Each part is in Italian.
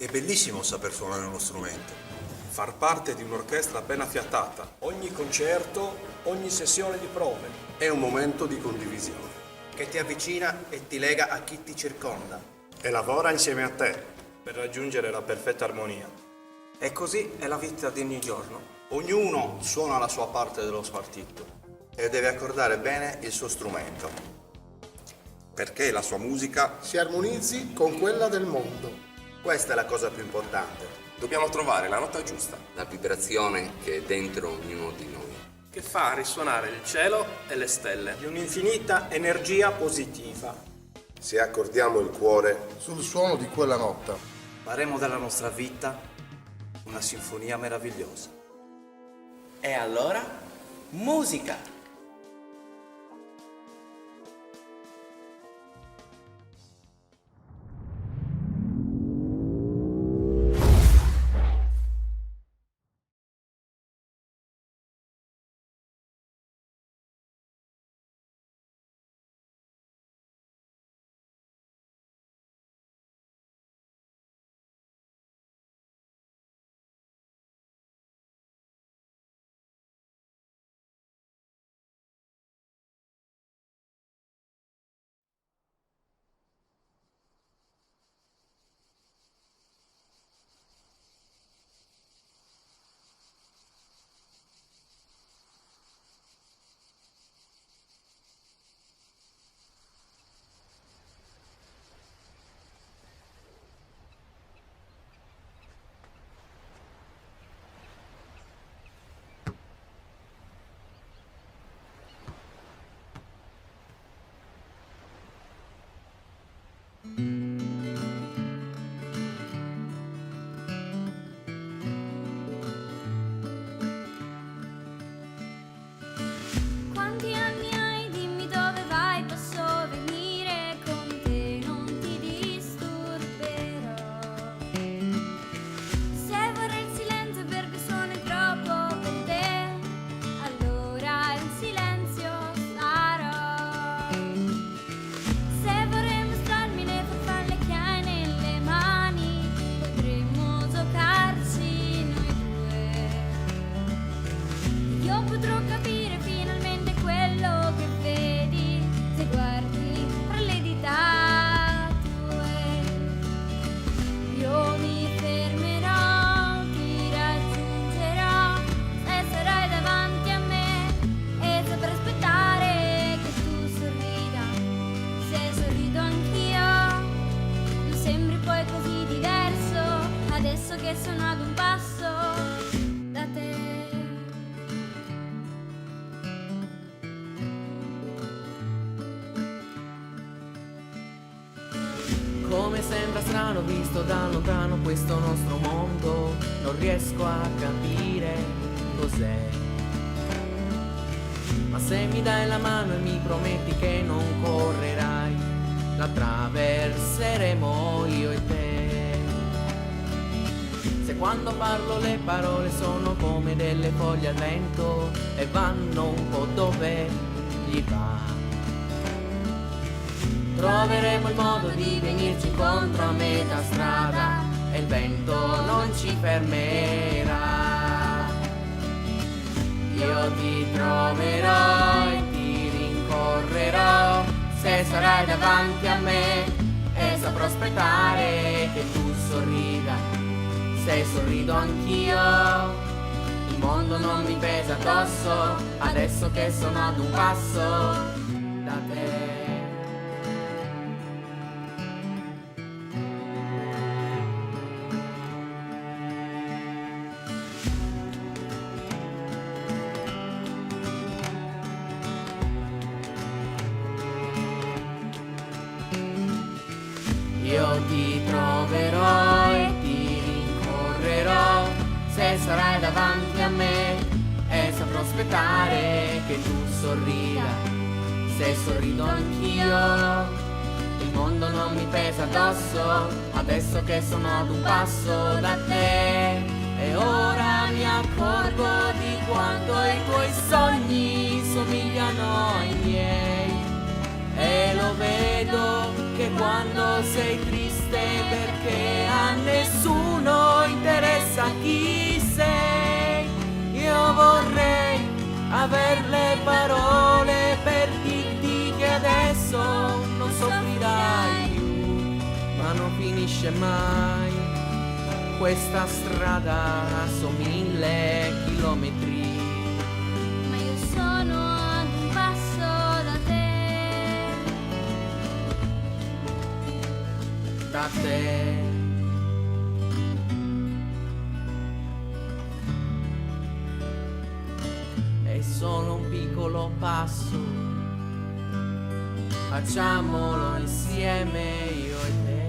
È bellissimo saper suonare uno strumento. Far parte di un'orchestra ben affiatata. Ogni concerto, ogni sessione di prove. È un momento di condivisione. Che ti avvicina e ti lega a chi ti circonda. E lavora insieme a te per raggiungere la perfetta armonia. E così è la vita di ogni giorno. Ognuno suona la sua parte dello spartito e deve accordare bene il suo strumento, perché la sua musica si armonizzi con quella del mondo. Questa è la cosa più importante. Dobbiamo trovare la nota giusta, la vibrazione che è dentro ognuno di noi, che fa risuonare il cielo e le stelle di un'infinita energia positiva. Se accordiamo il cuore sul suono di quella nota, faremo della nostra vita una sinfonia meravigliosa. E allora, musica! Come sembra strano visto da lontano questo nostro mondo, non riesco a capire cos'è. Ma se mi dai la mano e mi prometti che non correrai, la attraverseremo io e te. Se quando parlo le parole sono come delle foglie al vento e vanno un po' dove gli va, troveremo il modo di venirci incontro a metà strada e il vento non ci fermerà. Io ti troverò e ti rincorrerò, se sarai davanti a me e saprò aspettare che tu sorrida, se sorrido anch'io. Il mondo non mi pesa addosso, adesso che sono ad un passo da te. Io ti troverò e ti rincorrerò, se sarai davanti a me e saprò aspettare che tu sorrida, se sorrido anch'io. Il mondo non mi pesa addosso, adesso che sono ad un passo da te. E ora mi accorgo di quanto i tuoi sogni somigliano ai miei. e lo vedo che quando sei triste perché a nessuno interessa chi sei. Io vorrei aver le parole per dirti che adesso non soffrirai più, ma non finisce mai. Questa strada so 1000 chilometri, ma io sono ad un passo da te. da te. È solo un piccolo passo, facciamolo insieme io e te.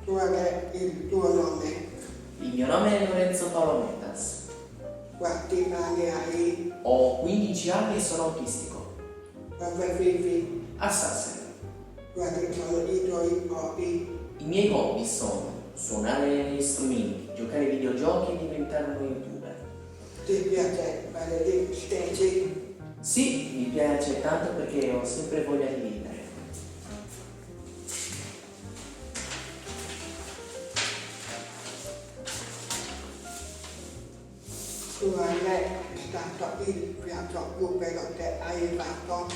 Qual è il tuo nome? Il mio nome è Lorenzo Paolo Mendas. Quanti anni hai? Ho 15 anni e sono autistico. Dove vivi? A Sassari. Quali sono i tuoi hobby? I miei hobby sono suonare strumenti, giocare ai videogiochi e diventare uno youtuber. Ti piace fare gli staging? Sì, mi piace tanto perché ho sempre voglia di vivere. Qual è stato il viaggio più bello che hai fatto?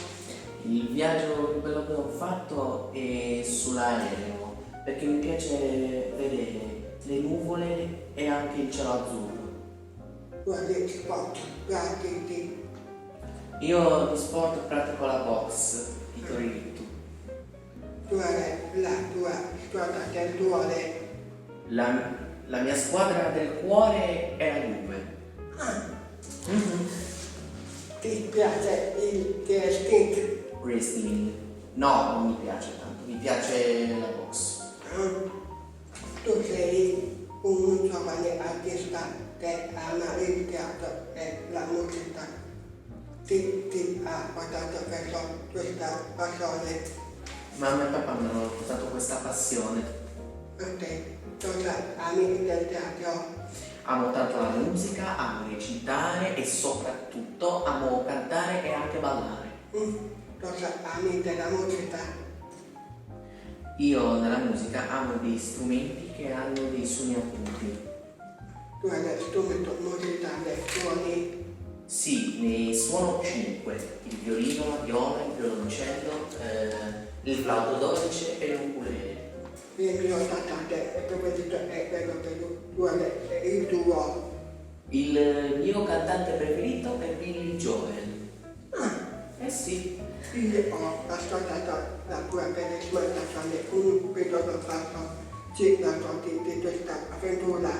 Il viaggio più bello che ho fatto è sull'aereo, perché mi piace vedere le nuvole e anche il cielo azzurro. Quali sport pratichi? Io di sport pratico la box di Torilitto. Qual è la tua squadra del cuore? La mia squadra del cuore è la Juve. Ti piace il wrestling? Wrestling? No, non mi piace tanto, mi piace la box. Tu sei un giovane artista che ama il teatro e la musica. Ti ha portato verso questa passione? Mamma e papà mi hanno portato questa passione. Ok, cosa ami del teatro? Amo tanto la musica, amo recitare e soprattutto amo cantare e anche ballare. Cosa ami della musica? Io nella musica amo dei strumenti che hanno dei suoni acuti. Quale strumento musicale suoni? Sì, ne suono 5. Il violino, la viola, il violoncello, il flauto dolce e l'ukulele. Il mio cantante preferito è quello che quale è il tuo? Il mio cantante preferito è Billy Joel. Eh sì. Io ho ascoltato la tua bellissima canzone un periodo fa. Ci racconti di questa avventura.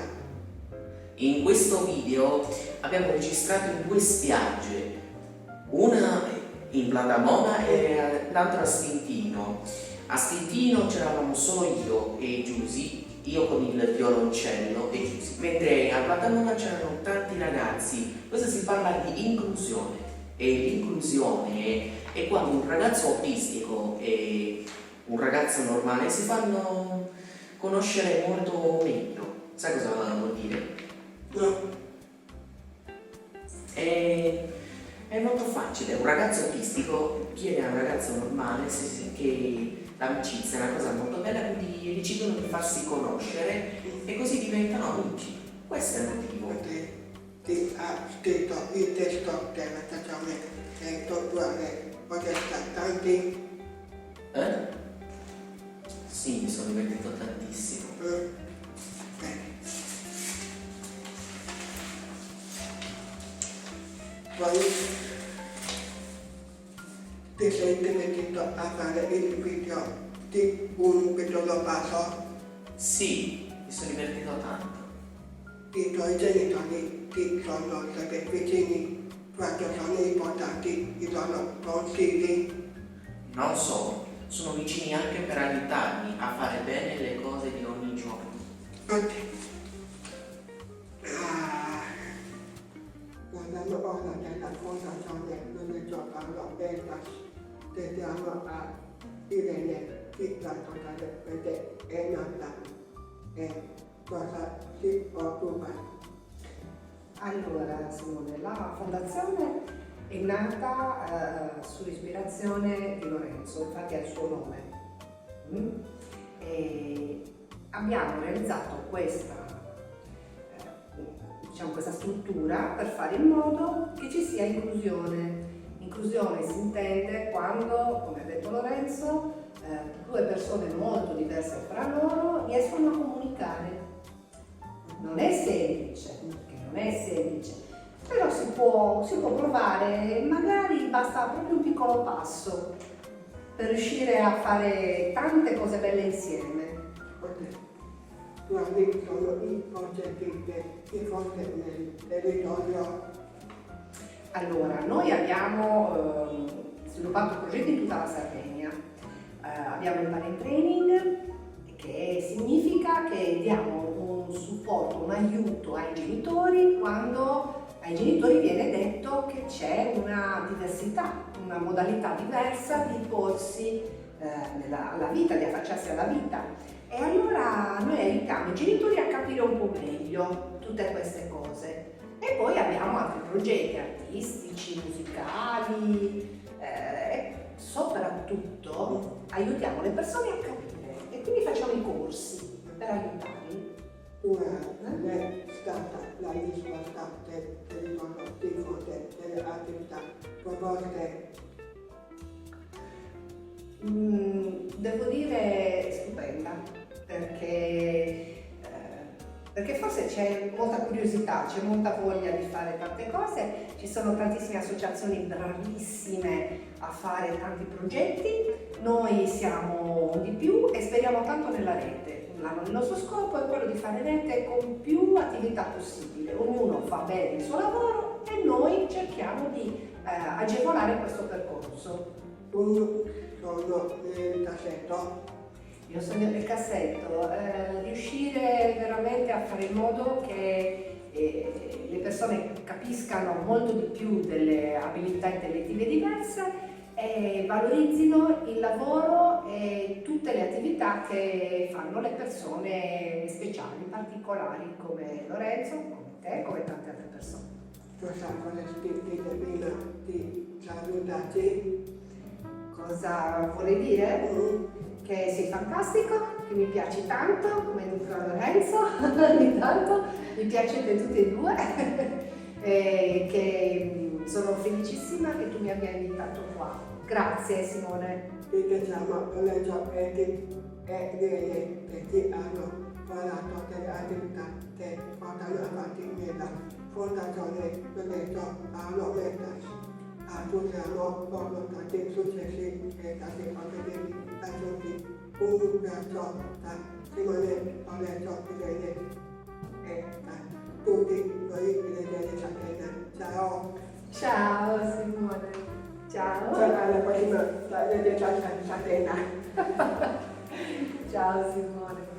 In questo video abbiamo registrato in 2 spiagge, una in Blandamona e l'altra a Stintino. A Stintino c'eravamo solo io e Giusy, io con il violoncello e Giusy, mentre a Blandamona c'erano tanti ragazzi. Questo si parla di inclusione e l'inclusione è quando un ragazzo autistico e un ragazzo normale si fanno conoscere molto meglio. Sai cosa vuol dire? No. È molto facile, un ragazzo autistico chiede a un ragazzo normale che l'amicizia è una cosa molto bella, quindi decidono di farsi conoscere e così diventano amici. Questo è il motivo. Ti ha scritto il testo della canzone e tu hai tanti? Sì, mi sono divertito tantissimo. Poi ti sei divertito a fare il video di un piccolo passo? Sì, mi sono divertito tanto. I tuoi genitori ti sono stati vicini quando sono importanti, ti sono consigli? Non solo, sono vicini anche per aiutarmi a fare bene le cose di ogni giorno. Ok. Guardando ora della fondazione Luigi Paolo Bellas, chiediamo a Irene di raccontare perché è nata e cosa si occupa. Allora Simone, la fondazione è nata sull'ispirazione di Lorenzo, infatti è il suo nome. E abbiamo realizzato questa struttura per fare in modo che ci sia inclusione. Inclusione si intende quando, come ha detto Lorenzo, 2 persone molto diverse fra loro riescono a comunicare. Non è semplice, però si può provare, magari basta proprio un piccolo passo per riuscire a fare tante cose belle insieme. Quali sono i progetti che cose nel territorio? Allora, noi abbiamo sviluppato progetti in tutta la Sardegna. Abbiamo il parent training, che significa che diamo un supporto, un aiuto ai genitori quando ai genitori viene detto che c'è una diversità, una modalità diversa di porsi alla vita, di affacciarsi alla vita. E allora noi aiutiamo i genitori a capire un po' meglio tutte queste cose. E poi abbiamo altri progetti artistici, musicali, e soprattutto aiutiamo le persone a capire e quindi facciamo i corsi per aiutarli. Non è stata la risposta del territorio delle attività proposte? Devo dire stupenda, perché perché forse c'è molta curiosità, c'è molta voglia di fare tante cose, ci sono tantissime associazioni bravissime a fare tanti progetti, noi siamo di più e speriamo tanto nella rete. Il nostro scopo è quello di fare rete con più attività possibile, ognuno fa bene il suo lavoro e noi cerchiamo di agevolare questo percorso. Tu sono nel cassetto. Io sono nel cassetto, riuscire veramente a fare in modo che le persone capiscano molto di più delle abilità intellettive diverse e valorizzino il lavoro e tutte le attività che fanno le persone speciali, particolari come Lorenzo, come te, come tante altre persone. Tu sai cosa scrivi prima di salutarti? Cosa vorrei dire? Che sei fantastico, che mi piaci tanto, come dico Lorenzo, ogni tanto mi piacete tutti e due, e che sono felicissima che tu mi abbia invitato qua. Grazie Simone. Ringraziamo Lorenzo e Irene che ti hanno parlato delle attività che portano avanti nella Fondazione Lorenzo Paolo Mentas. Auguriamo loro tanti successi e tanti obiettivi raggiunti. Un abbraccio da Simone, Lorenzo, Irene e da tutti noi di Catena. Ciao! Ciao Simone! Ciao! Ciao alla prossima, da Catena. Ciao Simone!